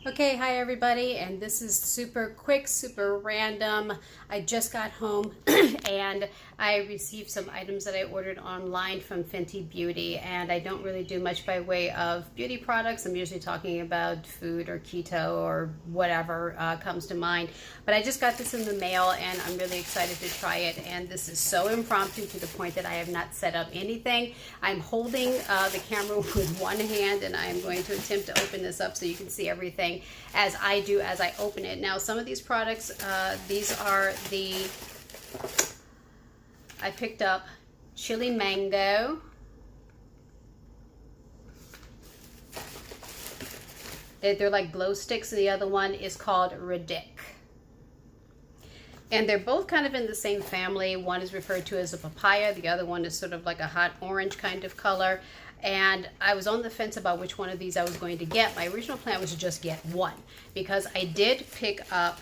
Okay, hi everybody, and this is super quick, super random. I just got home and I received some items that I ordered online from Fenty Beauty, and I don't really do much by way of beauty products. I'm usually talking about food or keto or whatever comes to mind, but I just got this in the mail and I'm really excited to try it, and this is so impromptu to the point that I have not set up anything. I'm holding the camera with one hand and I am going to attempt to open this up so you can see everything as I do as I open it. Now, some of these products, these are I picked up chili mango. They're like glow sticks, and the other one is called Ridiic. And they're both kind of in the same family. One is referred to as a papaya. The other one is sort of like a hot orange kind of color. And I was on the fence about which one of these I was going to get. My original plan was to just get one because I did pick up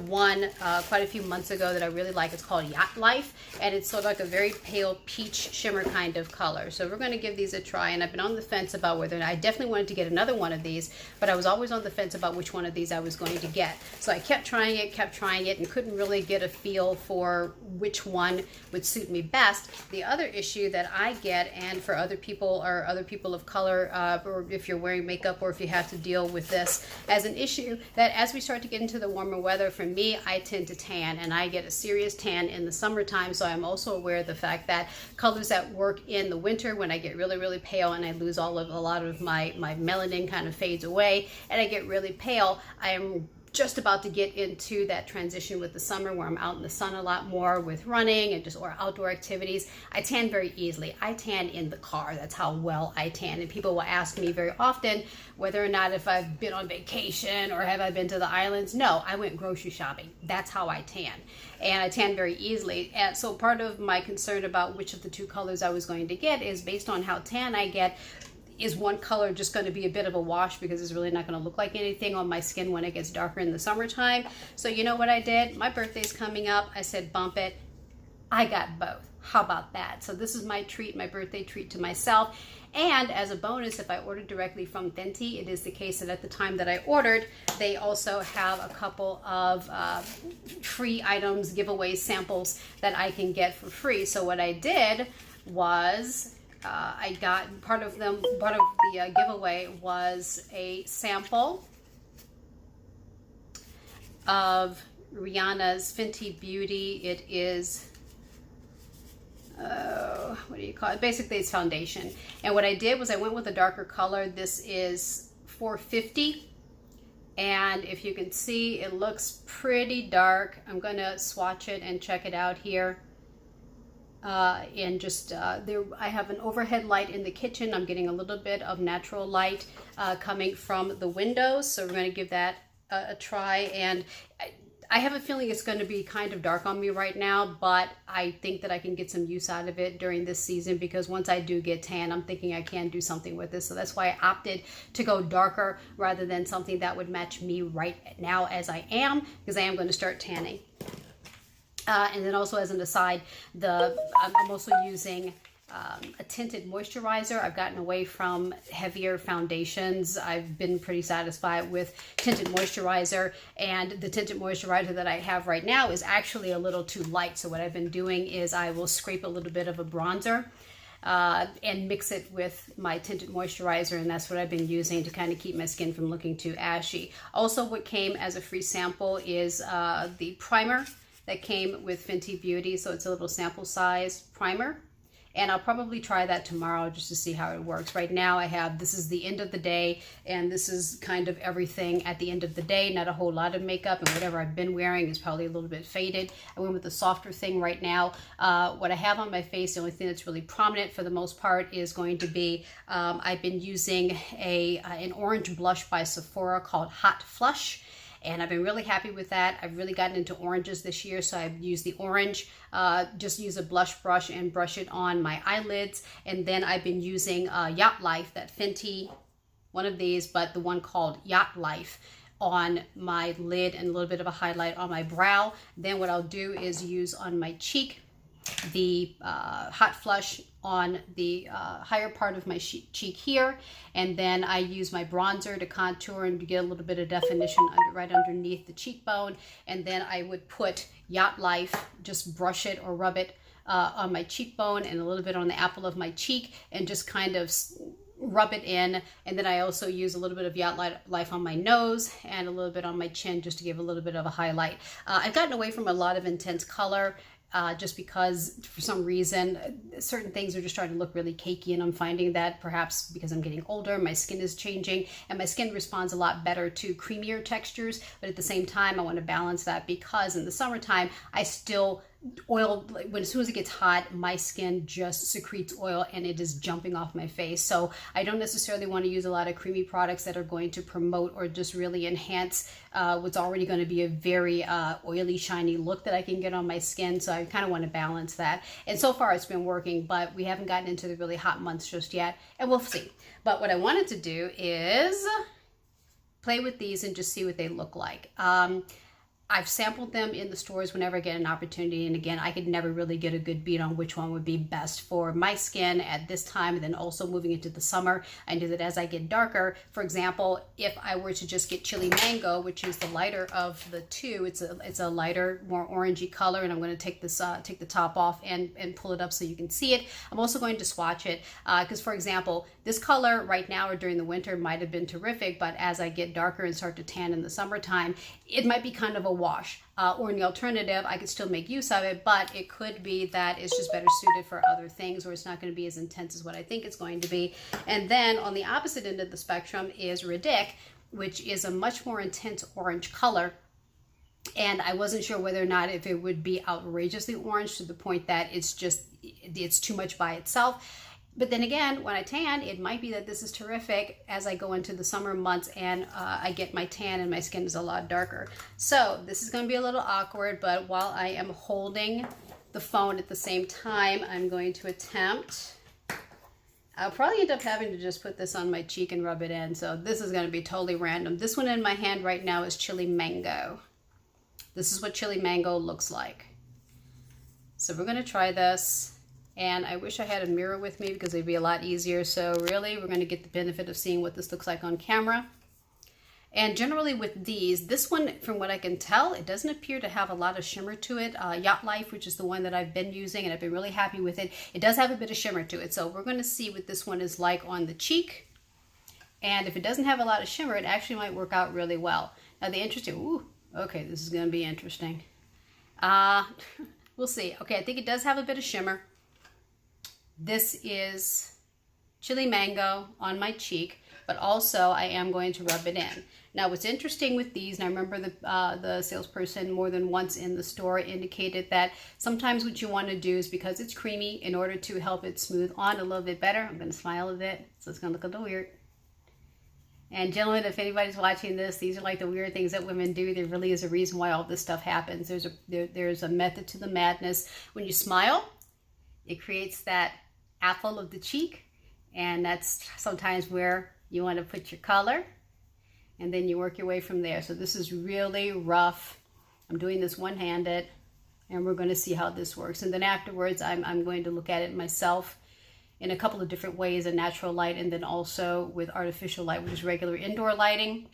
one quite a few months ago that I really like. It's called Yacht Life, and it's sort of like a very pale peach shimmer kind of color. So we're going to give these a try, and I've been on the fence about whether I definitely wanted to get another one of these, but I was always on the fence about which one of these I was going to get. So I kept trying it, and couldn't really get a feel for which one would suit me best. The other issue that I get, and for other people or other people of color, or if you're wearing makeup or if you have to deal with this as an issue, that as we start to get into the warmer weather, for me, I tend to tan, and I get a serious tan in the summertime. So I'm also aware of the fact that colors that work in the winter, when I get really, really pale and I lose a lot of my melanin kind of fades away and I get really pale, I am just about to get into that transition with the summer where I'm out in the sun a lot more with running and just or outdoor activities. I tan very easily. I tan in the car. That's how well I tan. And people will ask me very often whether or not if I've been on vacation or have I been to the islands. No, I went grocery shopping. That's how I tan. And I tan very easily. And so part of my concern about which of the two colors I was going to get is based on how tan I get. Is one color just going to be a bit of a wash because it's really not going to look like anything on my skin when it gets darker in the summertime? So you know what I did? My birthday's coming up. I said bump it. I got both. How about that? So this is my treat, my birthday treat to myself. And as a bonus, if I ordered directly from Fenty, it is the case that at the time that I ordered, they also have a couple of free items, giveaways, samples that I can get for free. So what I did was I got part of the giveaway was a sample of Rihanna's Fenty Beauty. It is, what do you call it? Basically, it's foundation. And what I did was I went with a darker color. This is 450. And if you can see, it looks pretty dark. I'm going to swatch it and check it out here. And just there, I have an overhead light in the kitchen. I'm getting a little bit of natural light coming from the windows, so we're going to give that a try. And I have a feeling it's going to be kind of dark on me right now, but I think that I can get some use out of it during this season, because once I do get tan, I'm thinking I can do something with this. So that's why I opted to go darker rather than something that would match me right now as I am, because I am going to start tanning. And then also as an aside, I'm also using a tinted moisturizer. I've gotten away from heavier foundations. I've been pretty satisfied with tinted moisturizer, and the tinted moisturizer that I have right now is actually a little too light. So what I've been doing is I will scrape a little bit of a bronzer and mix it with my tinted moisturizer, and that's what I've been using to kind of keep my skin from looking too ashy. Also, what came as a free sample is the primer that came with Fenty Beauty. So it's a little sample size primer. And I'll probably try that tomorrow just to see how it works. Right now this is the end of the day, and this is kind of everything at the end of the day. Not a whole lot of makeup, and whatever I've been wearing is probably a little bit faded. I went with the softer thing right now. What I have on my face, the only thing that's really prominent for the most part is going to be, I've been using an orange blush by Sephora called Hot Flush. And I've been really happy with that. I've really gotten into oranges this year, so I've used the orange, just use a blush brush and brush it on my eyelids. And then I've been using Yacht Life, that Fenty, one of these, but the one called Yacht Life, on my lid and a little bit of a highlight on my brow. Then what I'll do is use on my cheek the hot flush on the higher part of my cheek here, and then I use my bronzer to contour and to get a little bit of definition right underneath the cheekbone, and then I would put Yacht Life, just brush it or rub it on my cheekbone and a little bit on the apple of my cheek, and just kind of rub it in. And then I also use a little bit of Yacht Life on my nose and a little bit on my chin just to give a little bit of a highlight. I've gotten away from a lot of intense color just because for some reason certain things are just starting to look really cakey, and I'm finding that perhaps because I'm getting older, my skin is changing, and my skin responds a lot better to creamier textures. But at the same time, I want to balance that, because in the summertime I still oil, as soon as it gets hot, my skin just secretes oil and it is jumping off my face. So I don't necessarily want to use a lot of creamy products that are going to promote or just really enhance what's already going to be a very oily, shiny look that I can get on my skin. So I kind of want to balance that. And so far it's been working, but we haven't gotten into the really hot months just yet, and we'll see. But what I wanted to do is play with these and just see what they look like. I've sampled them in the stores whenever I get an opportunity, and again, I could never really get a good beat on which one would be best for my skin at this time, and then also moving into the summer. I know that as I get darker, for example, if I were to just get Chili Mango, which is the lighter of the two, it's a lighter, more orangey color, and I'm going to take this take the top off and pull it up so you can see it. I'm also going to swatch it because, for example, this color right now or during the winter might have been terrific, but as I get darker and start to tan in the summertime, it might be kind of a wash. Or in the alternative, I could still make use of it, but it could be that it's just better suited for other things, or it's not going to be as intense as what I think it's going to be. And then on the opposite end of the spectrum is Ridiic, which is a much more intense orange color. And I wasn't sure whether or not if it would be outrageously orange to the point that it's too much by itself. But then again, when I tan, it might be that this is terrific as I go into the summer months and I get my tan and my skin is a lot darker. So this is going to be a little awkward, but while I am holding the phone at the same time, I'm going to attempt. I'll probably end up having to just put this on my cheek and rub it in. So this is going to be totally random. This one in my hand right now is Chili Mango. This is what Chili Mango looks like. So we're going to try this. And I wish I had a mirror with me because it'd be a lot easier. So really, we're going to get the benefit of seeing what this looks like on camera. And generally with these, this one, from what I can tell, it doesn't appear to have a lot of shimmer to it. Yacht Life, which is the one that I've been using, and I've been really happy with it, it does have a bit of shimmer to it. So we're going to see what this one is like on the cheek. And if it doesn't have a lot of shimmer, it actually might work out really well. Now the interesting, ooh, okay, this is going to be interesting. We'll see. Okay, I think it does have a bit of shimmer. This is Chili Mango on my cheek, but also I am going to rub it in. Now what's interesting with these, and I remember the salesperson more than once in the store indicated that sometimes what you want to do is, because it's creamy, in order to help it smooth on a little bit better, I'm going to smile a bit, so it's going to look a little weird. And gentlemen, if anybody's watching this, these are like the weird things that women do. There really is a reason why all this stuff happens. There's a method to the madness. When you smile, it creates that apple of the cheek, and that's sometimes where you want to put your color, and then you work your way from there. So this is really rough. I'm doing this one-handed, and we're going to see how this works. And then afterwards, I'm going to look at it myself in a couple of different ways, a natural light and then also with artificial light, which is regular indoor lighting.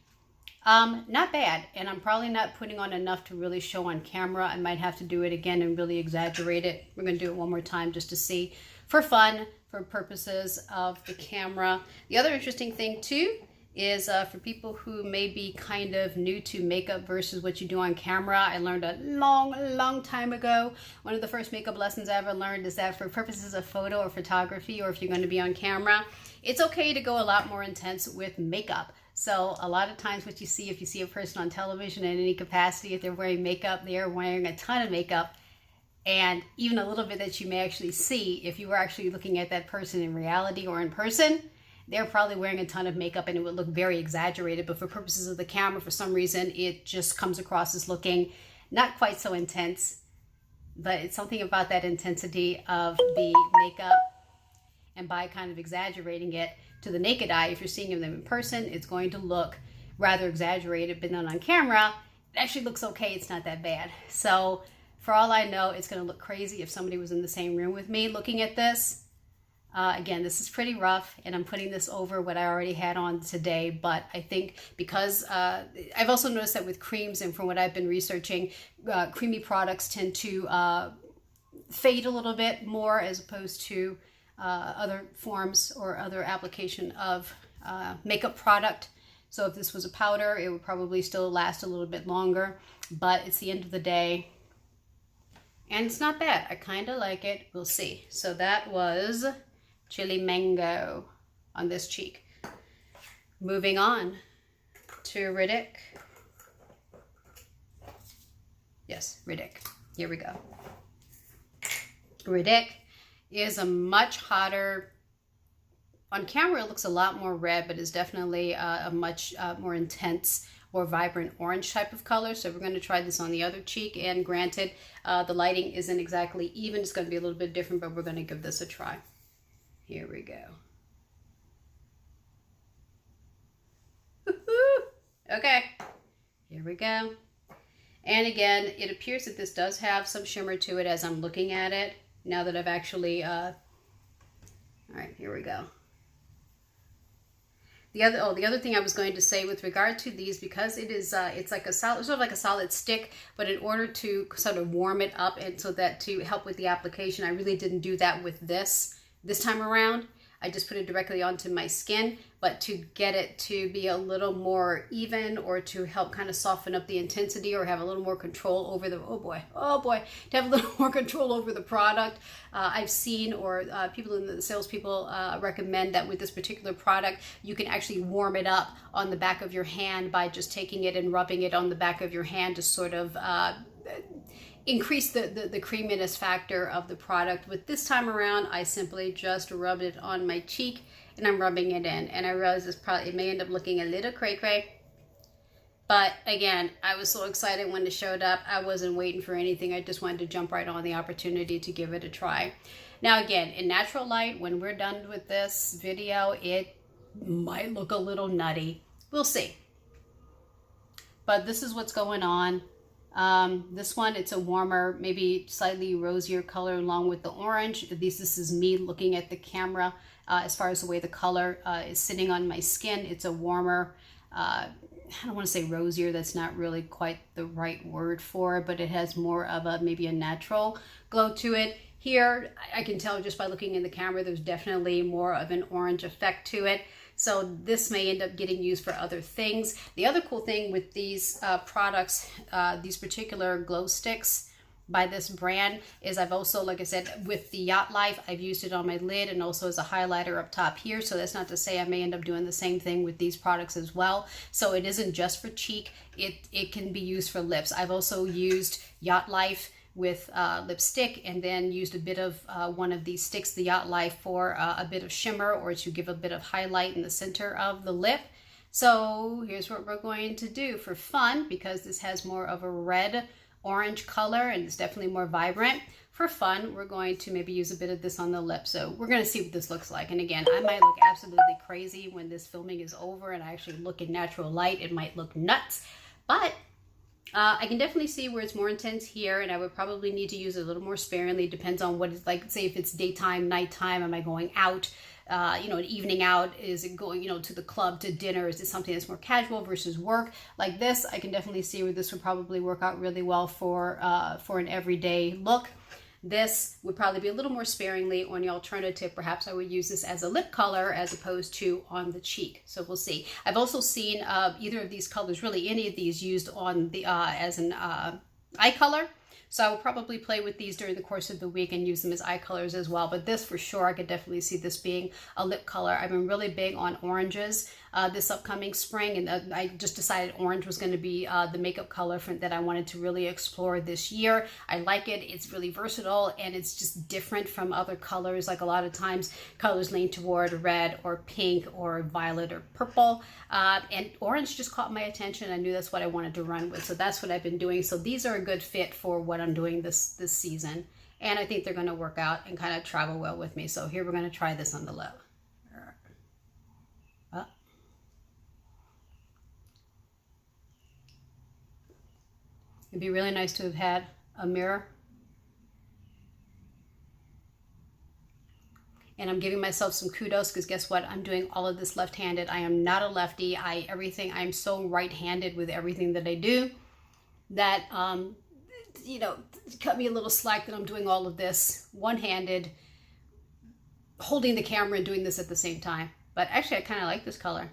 Not bad, and I'm probably not putting on enough to really show on camera. I might have to do it again and really exaggerate it. We're going to do it one more time just to see, for fun, for purposes of the camera. The other interesting thing too is for people who may be kind of new to makeup versus what you do on camera. I learned a long time ago, one of the first makeup lessons I ever learned is that for purposes of photo or photography, or if you're going to be on camera, it's okay to go a lot more intense with makeup. So a lot of times what you see, if you see a person on television in any capacity, if they're wearing makeup, they are wearing a ton of makeup. And even a little bit that you may actually see, if you were actually looking at that person in reality or in person, they're probably wearing a ton of makeup and it would look very exaggerated. But for purposes of the camera, for some reason, it just comes across as looking not quite so intense. But it's something about that intensity of the makeup, and by kind of exaggerating it to the naked eye, if you're seeing them in person, it's going to look rather exaggerated. But then on camera, it actually looks okay. It's not that bad. So For all I know, it's going to look crazy if somebody was in the same room with me looking at this. Again, this is pretty rough, and I'm putting this over what I already had on today, but I think because I've also noticed that with creams, and from what I've been researching, creamy products tend to fade a little bit more as opposed to other forms or other application of makeup product. So if this was a powder, it would probably still last a little bit longer, but it's the end of the day, and it's not bad. I kind of like it. We'll see. So that was Chili Mango on this cheek. Moving on to Ridiic. Yes, Ridiic. Here we go. Ridiic is a much hotter, on camera it looks a lot more red, but it's definitely a much more intense, more vibrant orange type of color. So we're going to try this on the other cheek, and granted, the lighting isn't exactly even. It's going to be a little bit different, but we're going to give this a try. Here we go. Okay, here we go. And again, it appears that this does have some shimmer to it as I'm looking at it, now that I've actually, all right, here we go. The other thing I was going to say with regard to these, because it is, it's like a solid, sort of like a solid stick, but in order to sort of warm it up and so that to help with the application, I really didn't do that with this time around. I just put it directly onto my skin, but to get it to be a little more even, or to help kind of soften up the intensity, or have a little more control over the, oh boy, to have a little more control over the product. I've seen, or people in the salespeople recommend that with this particular product, you can actually warm it up on the back of your hand by just taking it and rubbing it on the back of your hand to sort of increase the creaminess factor of the product. With this time around, I simply just rubbed it on my cheek, and I'm rubbing it in, and I realize it may end up looking a little cray-cray, but again, I was so excited when it showed up. I wasn't waiting for anything. I just wanted to jump right on the opportunity to give it a try. Now again, in natural light, when we're done with this video, it might look a little nutty. We'll see. But this is what's going on. This one, it's a warmer, maybe slightly rosier color along with the orange. This is me looking at the camera. As far as the way the color is sitting on my skin, it's a warmer, I don't want to say rosier, that's not really quite the right word for it, but it has more of a, maybe a natural glow to it. Here, I can tell just by looking in the camera, there's definitely more of an orange effect to it. So this may end up getting used for other things. The other cool thing with these products, these particular glow sticks by this brand, is I've also, like I said, with the Yacht Life, I've used it on my lid and also as a highlighter up top here. So that's not to say I may end up doing the same thing with these products as well. So it isn't just for cheek, it can be used for lips. I've also used Yacht Life with lipstick, and then used a bit of one of these sticks, the Yacht Life, for a bit of shimmer, or to give a bit of highlight in the center of the lip. So here's what we're going to do for fun, because this has more of a red orange color and it's definitely more vibrant. For fun, we're going to maybe use a bit of this on the lip. So we're going to see what this looks like. And again, I might look absolutely crazy when this filming is over and I actually look in natural light. It might look nuts, but I can definitely see where it's more intense here, and I would probably need to use it a little more sparingly. Depends on what it's like. Say if it's daytime, nighttime, am I going out, you know, an evening out? Is it going, you know, to the club, to dinner? Is it something that's more casual versus work? Like this, I can definitely see where this would probably work out really well for an everyday look. This would probably be a little more sparingly. On the alternative, perhaps I would use this as a lip color as opposed to on the cheek. So we'll see. I've also seen either of these colors, really any of these, used on the as an eye color. So I will probably play with these during the course of the week and use them as eye colors as well. But this, for sure, I could definitely see this being a lip color. I've been really big on oranges this upcoming spring, and I just decided orange was going to be the makeup color that I wanted to really explore this year. I like it. It's really versatile, and it's just different from other colors. Like a lot of times, colors lean toward red or pink or violet or purple, and orange just caught my attention. I knew that's what I wanted to run with, so that's what I've been doing. So these are a good fit for what I'm doing this season, and I think they're going to work out and kind of travel well with me. So here we're going to try this on the lip. It'd be really nice to have had a mirror. And I'm giving myself some kudos because guess what? I'm doing all of this left-handed. I am not a lefty. I'm so right-handed with everything that I do that, you know, cut me a little slack that I'm doing all of this one-handed, holding the camera and doing this at the same time. But actually, I kind of like this color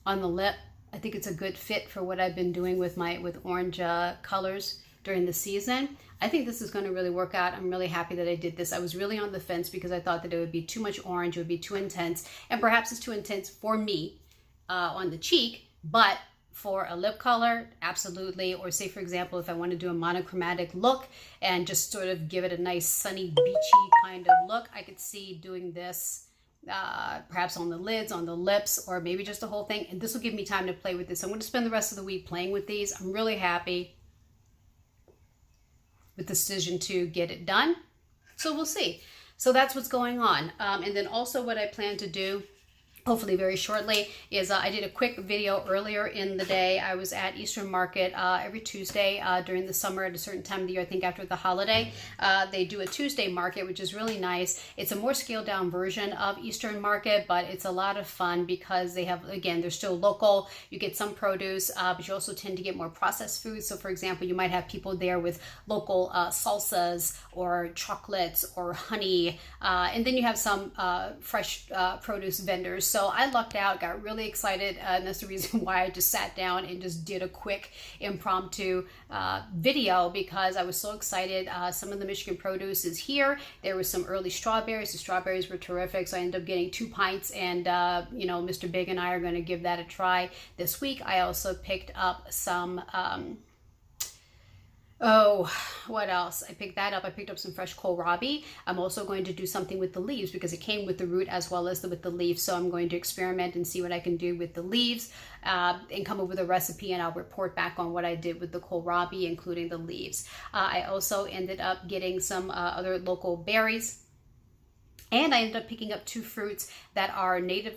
on the lip. I think it's a good fit for what I've been doing with orange colors during the season. I think this is going to really work out. I'm really happy that I did this. I was really on the fence because I thought that it would be too much orange, it would be too intense, and perhaps it's too intense for me on the cheek, but for a lip color, absolutely. Or say, for example, if I want to do a monochromatic look and just sort of give it a nice sunny, beachy kind of look, I could see doing this perhaps on the lids, on the lips, or maybe just the whole thing. And this will give me time to play with this. I'm going to spend the rest of the week playing with these. I'm really happy with the decision to get it done. So we'll see. So that's what's going on. And then also what I plan to do, hopefully very shortly, is I did a quick video earlier in the day. I was at Eastern Market every Tuesday during the summer at a certain time of the year, I think after the holiday. They do a Tuesday market, which is really nice. It's a more scaled down version of Eastern Market, but it's a lot of fun because they have, again, they're still local. You get some produce, but you also tend to get more processed foods. So for example, you might have people there with local salsas or chocolates or honey. And then you have some fresh produce vendors. So I lucked out, got really excited, and that's the reason why I just sat down and just did a quick impromptu video because I was so excited. Some of the Michigan produce is here. There was some early strawberries. The strawberries were terrific, so I ended up getting 2 pints, and you know, Mr. Big and I are going to give that a try this week. I also picked up some oh, what else? I picked that up. I picked up some fresh kohlrabi. I'm also going to do something with the leaves because it came with the root as well as with the leaves. So I'm going to experiment and see what I can do with the leaves and come up with a recipe, and I'll report back on what I did with the kohlrabi, including the leaves. I also ended up getting some other local berries. And I ended up picking up 2 fruits that are native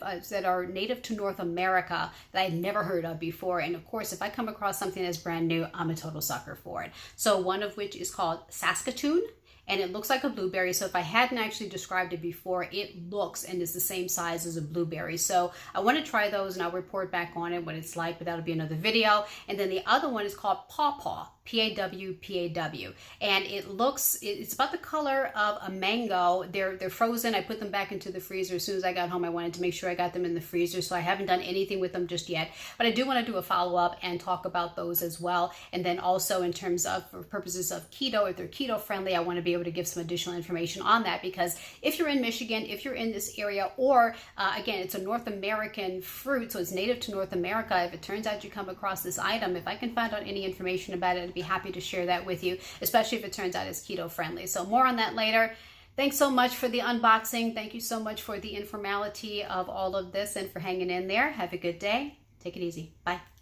to North America that I'd never heard of before. And of course, if I come across something that's brand new, I'm a total sucker for it. So one of which is called Saskatoon, and it looks like a blueberry. So if I hadn't actually described it before, it looks and is the same size as a blueberry. So I want to try those, and I'll report back on it, what it's like, but that'll be another video. And then the other one is called Pawpaw. P-A-W-P-A-W, and it's about the color of a mango. They're frozen. I put them back into the freezer as soon as I got home. I wanted to make sure I got them in the freezer, so I haven't done anything with them just yet, but I do want to do a follow-up and talk about those as well. And then also in terms of, for purposes of keto, if they're keto friendly, I want to be able to give some additional information on that, because if you're in Michigan, if you're in this area, or again, it's a North American fruit, so it's native to North America. If it turns out you come across this item, if I can find out any information about it, be happy to share that with you, especially if it turns out it's keto friendly. So more on that later. Thanks so much for the unboxing. Thank you so much for the informality of all of this and for hanging in there. Have a good day. Take it easy. Bye.